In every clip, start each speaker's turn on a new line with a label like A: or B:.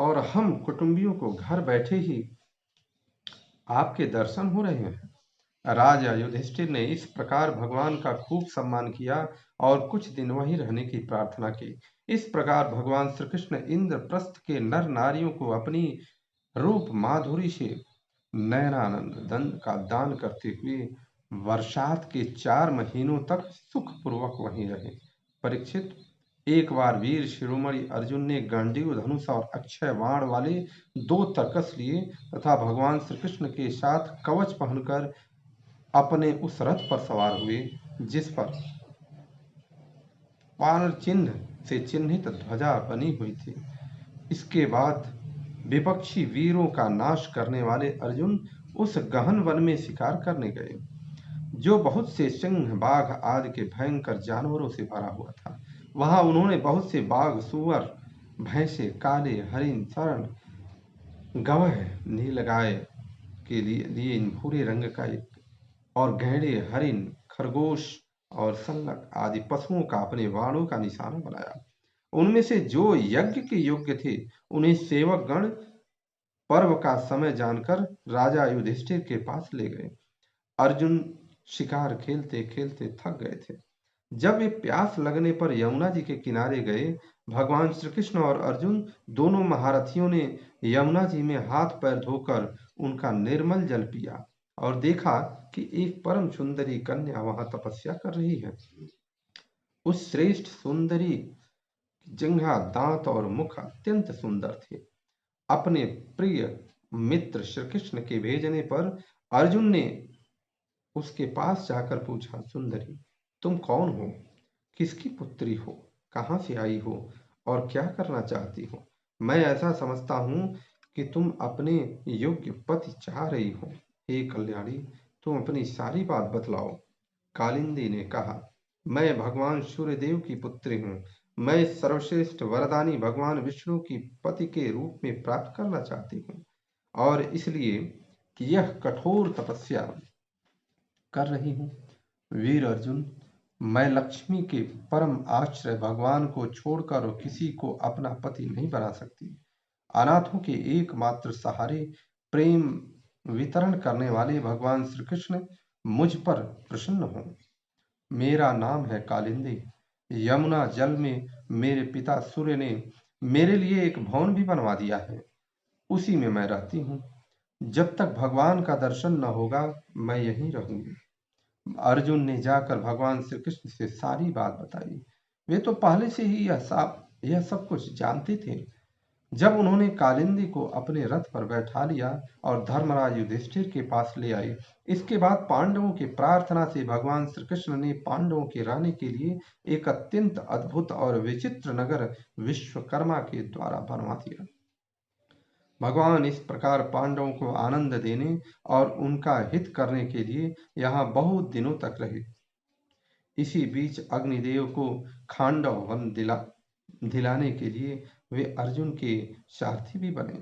A: और हम कुटुंबियों को घर बैठे ही आपके दर्शन हो रहे हैं। राजा युधिष्ठिर ने इस प्रकार भगवान का खूब सम्मान किया और कुछ दिन वहीं रहने की प्रार्थना की। इस प्रकार भगवान श्री कृष्ण इंद्रप्रस्थ के नर नारियों को अपनी रूप माधुरी से नयनानंद दंड का दान करते हुए वर्षात के 4 महीनों तक सुखपूर्वक वहीं रहे। परीक्षित, एक बार वीर शिरोमणि अर्जुन ने गांडीव धनुष और अक्षय बाण वाले 2 तरकस लिए तथा भगवान श्री कृष्ण के साथ कवच पहनकर अपने उस रथ पर सवार हुए जिस पर वानर चिन्ह से चिन्हित ध्वजा बनी हुई थी। इसके बाद विपक्षी वीरों का नाश करने वाले अर्जुन उस गहन वन में शिकार करने गए, जो बहुत से सिंह, बाघ आदि के भयंकर जानवरों से भरा हुआ था। वहां उन्होंने बहुत से बाघ, सुअर, भैंसे, काले हरिण, सर्ण, गवह, नीलगाय के लिए भूरे रंग का और गहरे हरिण, खरगोश और संगक आदि पशुओं का अपने बाणों का निशाना बनाया। उनमें से जो यज्ञ के योग्य थे, उन्हें सेवक गण पर्व का समय जानकर राजा युधिष्ठिर के पास ले गए। अर्जुन शिकार खेलते खेलते थक गए थे। जब वे प्यास लगने पर यमुना जी के किनारे गए, भगवान श्री कृष्ण और अर्जुन दोनों महारथियों ने यमुना जी में हाथ पैर धोकर उनका निर्मल जल पिया और देखा कि एक परम सुंदरी कन्या वहां तपस्या कर रही है। उस श्रेष्ठ सुंदरी जिह्वा, दांत और मुख अत्यंत सुंदर थे। अपने प्रिय मित्र श्री कृष्ण के भेजने पर अर्जुन ने उसके पास जाकर पूछा, सुंदरी, तुम कौन हो? किसकी पुत्री हो? कहाँ से आई हो और क्या करना चाहती हो? मैं ऐसा समझता हूँ कि तुम अपने योग्य पति चाह रही हो। हे कल्याणी, तुम अपनी सारी बात बतलाओ। कालिंदी ने कहा, मैं भगवान सूर्यदेव की पुत्री हूँ। मैं सर्वश्रेष्ठ वरदानी भगवान विष्णु की पति के रूप में प्राप्त करना चाहती हूँ और इसलिए कि यह कठोर तपस्या कर रही हूँ। वीर अर्जुन, मैं लक्ष्मी के परम आश्रय भगवान को छोड़कर किसी को अपना पति नहीं बना सकती। अनाथों के एकमात्र सहारे प्रेम वितरण करने वाले भगवान श्री कृष्ण मुझ पर प्रसन्न हो। मेरा नाम है कालिंदी। यमुना जल में मेरे पिता सूर्य ने मेरे लिए एक भवन भी बनवा दिया है। उसी में मैं रहती हूँ। जब तक भगवान का दर्शन न होगा, मैं यहीं रहूंगी। अर्जुन ने जाकर भगवान श्री कृष्ण से सारी बात बताई। वे तो पहले से ही यह सब कुछ जानते थे। जब उन्होंने कालिंदी को अपने रथ पर बैठा लिया और धर्मराज युधिष्ठिर के पास ले आए, इसके बाद पांडवों की प्रार्थना से भगवान श्री कृष्ण ने पांडवों के रहने के लिए एक अत्यंत अद्भुत और विचित्र नगर विश्वकर्मा के द्वारा बनवा दिया। भगवान इस प्रकार पांडवों को आनंद देने और उनका हित करने के लिए यहाँ बहुत दिनों तक रहे। इसी बीच अग्निदेव को खांडव वन दिलाने के लिए वे अर्जुन के सारथी भी बने।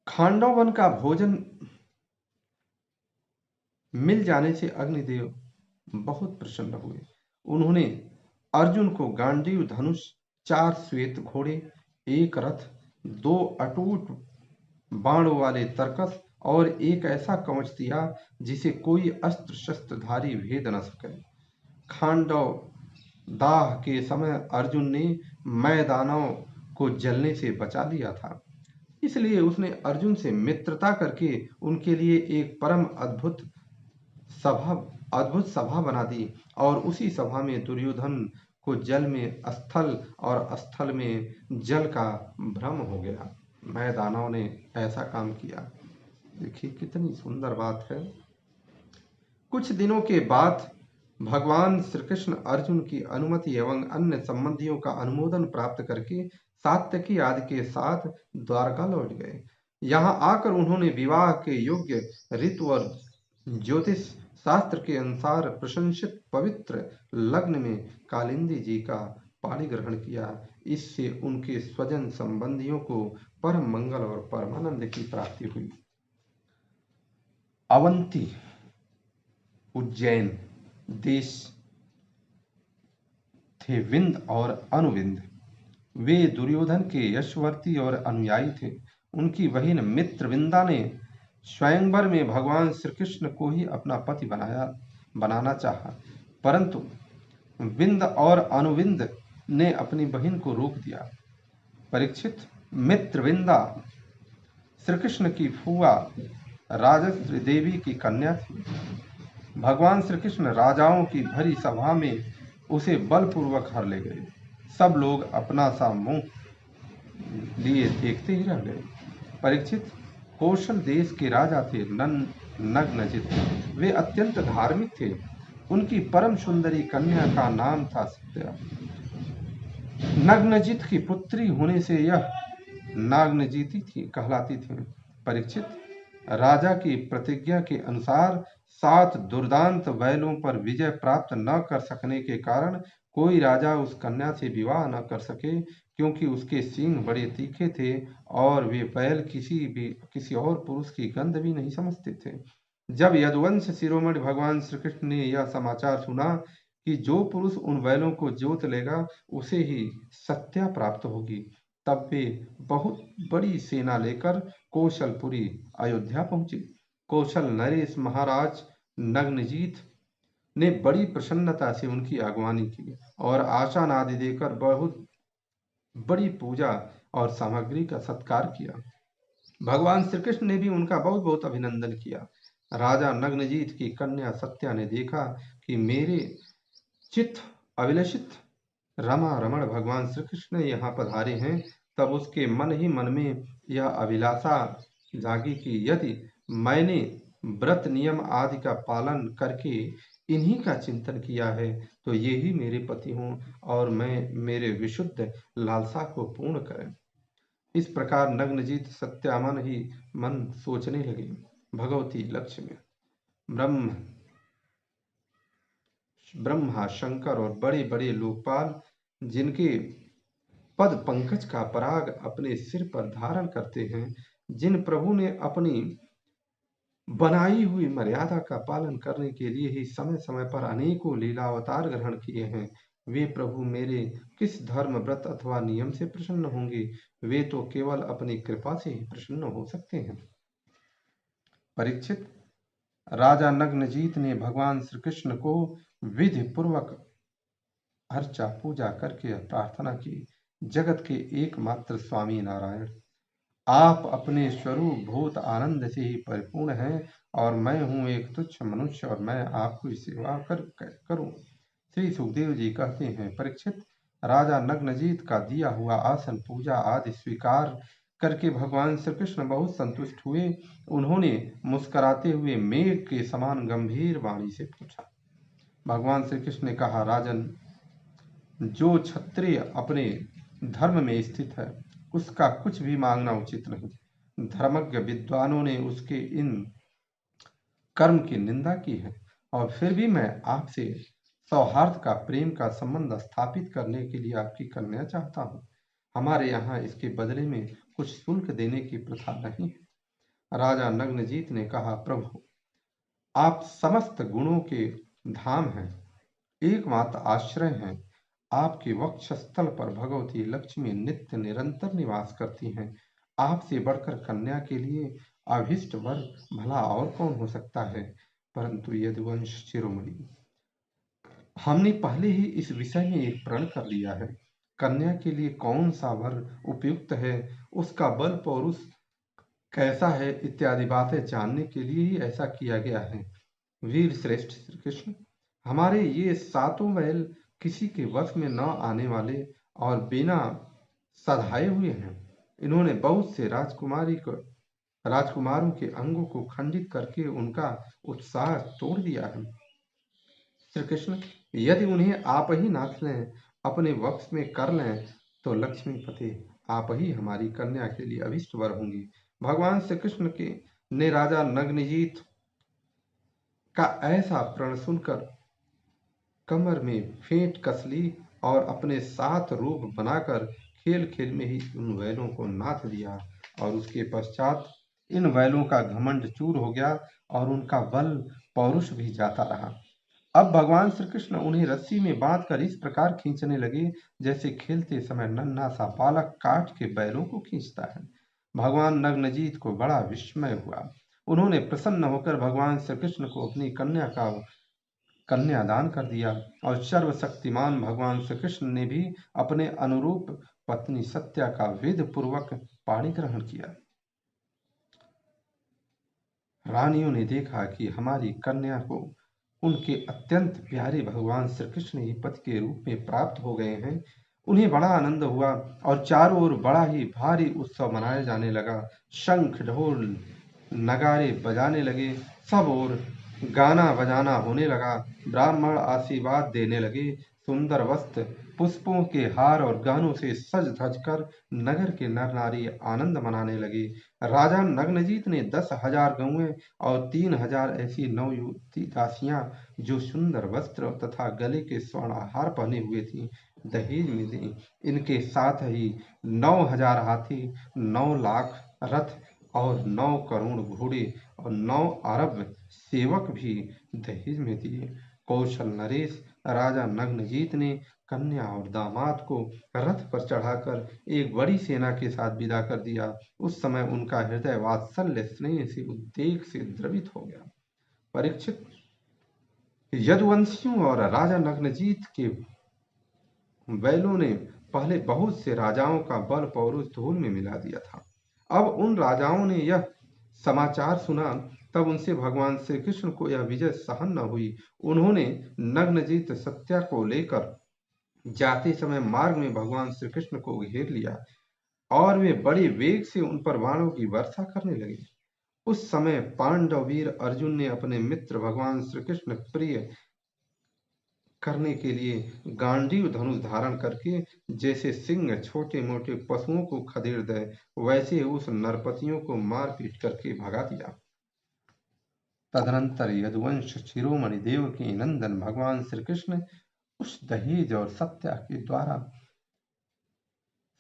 A: खांडव वन का भोजन मिल जाने से अग्निदेव बहुत प्रसन्न हुए। उन्होंने अर्जुन को गांडीव धनुष, 4 श्वेत घोड़े, एक रथ, 2 अटूट बाणों वाले तरकस और एक ऐसा कवच दिया जिसे कोई अस्त्र शस्त्रधारी भेद न सके। खांडव दाह के समय अर्जुन ने मैदानों को जलने से बचा लिया था। इसलिए उसने अर्जुन से मित्रता करके उनके लिए एक परम अद्भुत सभा बना दी और उसी सभा में दुर्योधन को जल में स्थल और स्थल में जल का भ्रम हो गया। मैदानों ने ऐसा काम किया। देखिए कितनी सुंदर बात है। कुछ दिनों के बाद भगवान श्री कृष्ण अर्जुन की अनुमति एवं अन्य संबंधियों का अनुमोदन प्राप्त करके सात्यकी आदि के साथ द्वारका लौट गए। यहाँ आकर उन्होंने विवाह के योग्य ऋतु और ज्योतिष शास्त्र के अनुसार प्रशंसित पवित्र लग्न में कालिंदी जी का पाणी ग्रहण किया। इससे उनके स्वजन संबंधियों को परम मंगल और परमानंद की प्राप्ति हुई। अवंती, उज्जैन देश थे विंध्य और अनुविंध्य। वे दुर्योधन के यशवर्ती और अनुयायी थे। उनकी बहन मित्रविंदा ने स्वयंवर में भगवान श्री कृष्ण को ही अपना पति बनाना चाहा, परंतु विंद और अनुविंद ने अपनी बहन को रोक दिया। परीक्षित, मित्रविंदा श्री कृष्ण की फुआ राजश्री देवी की कन्या थी। भगवान श्री कृष्ण राजाओं की भरी सभा में उसे बलपूर्वक हर ले गए। सब लोग अपना सा मुंह लिए देखते ही रह गए। परीक्षित, कौशल देश के राजा थे नग्नजित। वे अत्यंत धार्मिक थे। उनकी परम सुंदरी कन्या का नाम था सत्या। नग्नजित की पुत्री होने से यह नागनजीती कहलाती थी। परीक्षित, राजा की प्रतिज्ञा के अनुसार 7 दुर्दांत बैलों पर विजय प्राप्त न कर सकने के कारण कोई राजा उस कन्या से विवाह न कर सके, क्योंकि उसके सींग बड़े तीखे थे और वे बैल किसी और पुरुष की गंध भी नहीं समझते थे। जब यदुवंश शिरोमणि भगवान श्री कृष्ण ने यह समाचार सुना कि जो पुरुष उन बैलों को जोत लेगा उसे ही सत्या प्राप्त होगी, तब वे बहुत बड़ी सेना लेकर कौशलपुरी अयोध्या पहुंचे। कौशल नरेश महाराज नग्नजीत ने बड़ी प्रसन्नता से उनकी अगवानी की और आसन आदि देकर बहुत बड़ी पूजा और सामग्री का सत्कार किया। भगवान श्री कृष्ण ने भी उनका बहुत बहुत अभिनंदन किया। राजा नग्नजीत की कन्या सत्या ने देखा कि मेरे चित्त अभिलषित रमा रमण भगवान श्री कृष्ण यहाँ पधारे हैं, तब उसके मन ही मन में यह अभिलाषा जागी कि यदि मैंने व्रत नियम आदि का पालन करके इन्हीं का चिंतन किया है तो ये ही मेरे पति हों और मेरे विशुद्ध लालसा को पूर्ण करें। इस प्रकार नग्नजीत सत्यामन ही मन सोचने लगे। भगवती लक्ष्मी, ब्रह्मा शंकर और बड़े बड़े लोकपाल जिनके पद पंकज का पराग अपने सिर पर धारण करते हैं, जिन प्रभु ने अपनी बनाई हुई मर्यादा का पालन करने के लिए ही समय समय पर अनेकों लीला अवतार ग्रहण किए हैं, वे प्रभु मेरे किस धर्म व्रत अथवा नियम से प्रसन्न होंगे? वे तो केवल अपनी कृपा से ही प्रसन्न हो सकते हैं। परीक्षित, राजा नग्नजीत ने भगवान श्री कृष्ण को विधि पूर्वक अर्चा पूजा करके प्रार्थना की। जगत के एकमात्र स्वामी नारायण, आप अपने स्वरूप भूत आनंद से ही परिपूर्ण हैं और मैं हूँ एक तुच्छ मनुष्य और मैं आपकी सेवा करूं। श्री सुखदेव जी कहते हैं, परीक्षित, राजा नग्नजीत का दिया हुआ आसन पूजा आदि स्वीकार करके भगवान श्री कृष्ण बहुत संतुष्ट हुए। उन्होंने मुस्कुराते हुए मेघ के समान गंभीर वाणी से पूछा। भगवान श्री कृष्ण ने कहा, राजन, जो क्षत्रिय अपने धर्म में स्थित है उसका कुछ भी मांगना उचित नहीं। धर्मज्ञ विद्वानों ने उसके इन कर्म की निंदा की है और फिर भी मैं आपसे सौहार्द का प्रेम का संबंध स्थापित करने के लिए आपकी कन्या चाहता हूँ। हमारे यहाँ इसके बदले में कुछ शुल्क देने की प्रथा नहीं है। राजा नग्नजीत ने कहा, प्रभु, आप समस्त गुणों के धाम हैं, एकमात्र आश्रय हैं। आपके वक्षस्थल पर भगवती लक्ष्मी नित्य निरंतर निवास करती हैं। आपसे बढ़कर कन्या के लिए अभिष्ट वर भला और कौन हो सकता है? परंतु यदुवंश शिरोमणि, हमने पहले ही इस विषय में एक प्रण कर लिया है। कन्या के लिए कौन सा वर उपयुक्त है, उसका बल पौरुष कैसा है इत्यादि बातें जानने के लिए ही ऐसा किया गया है। वीर श्रेष्ठ श्री कृष्ण, हमारे ये 7 बैल किसी के वश में न आने वाले और बिना सधाए हुए हैं। इन्होंने बहुत से राजकुमारों के अंगों को खंडित करके उनका उत्साह तोड़ दिया है। श्री कृष्ण, यदि उन्हें आप ही नाथ लें, अपने वश में कर लें, तो लक्ष्मीपति आप ही हमारी कन्या के लिए अभिष्ट वर होंगे। भगवान श्री कृष्ण ने राजा नग्नजीत का ऐसा प्रण सुनकर कमर में फेंट कस ली और अपने 7 रूप बनाकर खेल खेल में ही उन बैलों को नाथ दिया और उसके पश्चात इन बैलों का घमंड चूर हो गया और उनका बल पौरुष भी जाता रहा। अब भगवान श्री कृष्ण उन्हें रस्सी में बांधकर इस प्रकार खींचने लगे जैसे खेलते समय नन्हा सा बालक काठ के बैलों को खींचता है। भगवान नग्नजीत को बड़ा विस्मय हुआ। उन्होंने प्रसन्न होकर भगवान श्री कृष्ण को अपनी कन्यादान कर दिया और सर्वशक्तिमान भगवान श्री कृष्ण ने भी अपने अनुरूप पत्नी सत्या का विधि पूर्वक पाणी ग्रहण किया। रानियों ने देखा कि हमारी कन्या को उनके अत्यंत प्यारे भगवान श्री कृष्ण ही पति के रूप में प्राप्त हो गए हैं। उन्हें बड़ा आनंद हुआ और चारों ओर बड़ा ही भारी उत्सव मनाया जाने लगा। शंख ढोल नगारे बजाने लगे, सब ओर गाना बजाना होने लगा। ब्राह्मण आशीर्वाद देने लगे। सुंदर वस्त्र, पुष्पों के हार और गहनों से सज धज कर नगर के नर नारी आनंद मनाने लगे। राजा नग्नजीत ने 10,000 गौएं और 3,000 ऐसी नवयुवती दासियां जो सुंदर वस्त्र तथा गले के स्वर्णहार पहने हुए थीं, दहेज में दी। इनके साथ ही 9,000 हाथी, 9 लाख रथ और 9 करोड़ घोड़े और 9 अरब सेवक भी दहेज में दिए। कौशल नरेश राजा नग्नजीत ने कन्या और दामाद को रथ पर चढ़ाकर एक बड़ी सेना के साथ विदा कर दिया। उस समय उनका हृदय वात्सल्य स्नेह से उद्वेग से द्रवित हो गया। परीक्षित, यदुवंशियों और राजा नग्नजीत के बैलों ने पहले बहुत से राजाओं का बल पौरुष धूल में मिला दिया था। अब उन राजाओं ने यह समाचार सुना, तब उनसे भगवान श्री कृष्ण को यह विजय सहन न हुई। उन्होंने नग्नजीत सत्या को लेकर जाते समय मार्ग में भगवान श्री कृष्ण को घेर लिया और वे बड़े वेग से उन पर बाणों की वर्षा करने लगे। उस समय पांडव वीर अर्जुन ने अपने मित्र भगवान श्री कृष्ण प्रिय करने के लिए गांडीव धनुष धारण करके जैसे सिंह छोटे मोटे पशुओं को खदेड़ दे, वैसे उस नरपतियों को मार पीट करके भगा दिया। तदनंतर यदुवंश शिरोमणि देव के नंदन भगवान श्री कृष्ण उस दहेज और सत्या के द्वारा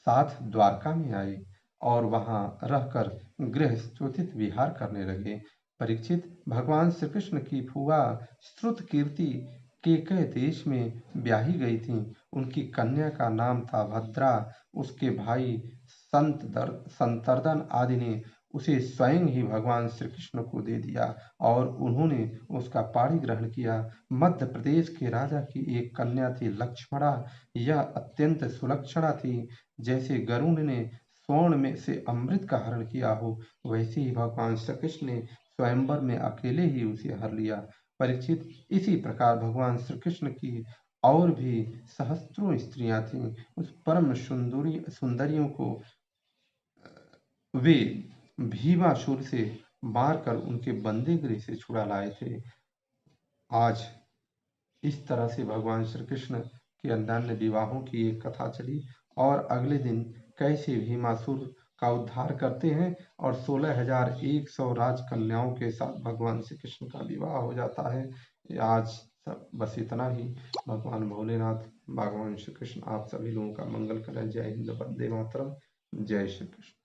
A: साथ द्वारका में आए और वहां रहकर गृहस्थोचित विहार करने लगे। परीक्षित, भगवान श्री कृष्ण की फुआ श्रुत कीर्ति केकय देश में ब्याही गई थी। उनकी कन्या का नाम था भद्रा। उसके भाई संतर्दन आदि ने उसे स्वयं ही भगवान श्री कृष्ण को दे दिया और उन्होंने उसका पाणी ग्रहण किया। मध्य प्रदेश के राजा की एक कन्या थी लक्ष्मणा। यह अत्यंत सुलक्षणा थी। जैसे गरुड़ ने स्वर्ण में से अमृत का हरण किया हो, वैसे ही भगवान श्री कृष्ण ने स्वयंवर में अकेले ही उसे हर लिया। परीक्षित, इसी प्रकार भगवान श्री कृष्ण की और भी सहस्त्रों स्त्रियां थीं। उस परम सुंदरियों को वे भीमासुर से मारकर उनके बंदी गृह से छुड़ा लाए थे। आज इस तरह से भगवान श्री कृष्ण के अन्यान्य विवाहों की एक कथा चली और अगले दिन कैसे भीमासुर का उद्धार करते हैं और 16,100 राजकन्याओं के साथ भगवान श्री कृष्ण का विवाह हो जाता है। आज बस इतना ही। भगवान भोलेनाथ, भगवान श्री कृष्ण आप सभी लोगों का मंगल करें। जय हिंद, वंदे मातरम। जय श्री कृष्ण।